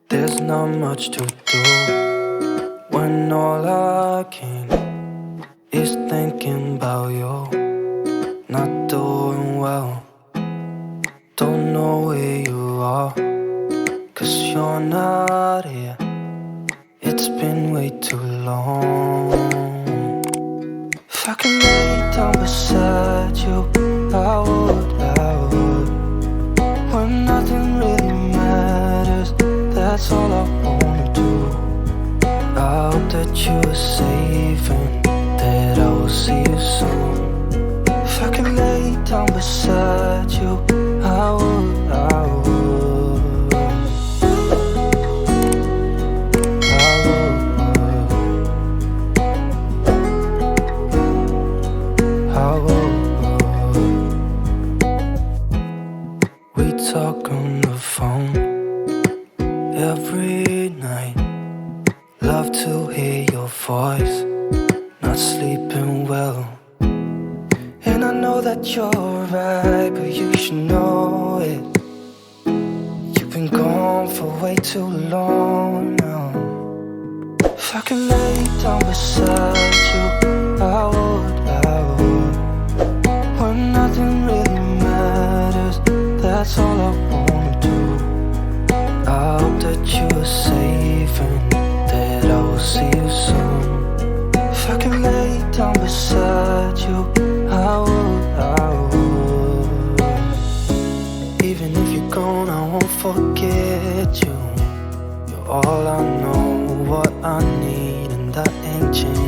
There's not much to do when all I can is thinking about you. Not doing well, don't know where you are, 'cause you're not here. It's been way too long. If I could lay down beside you, I would, when nothing really matters. That's all I wanna do. I hope that you are safe and that I will see you soon. If I could lay down beside you, I would, I would, I would, I would. We talk on the phone every night. Love to hear your voice. Not sleeping well, and I know that you're right, but you should know it. You've been gone for way too long now. If I could lay down beside you, I would, I would. When nothing really matters, that's all I wanna do. I hope that you are safe and that I will see you soon. If I could lay down beside you, I would, I would. Even if you're gone, I won't forget you. You're all I know, what I need, and that ain't changed.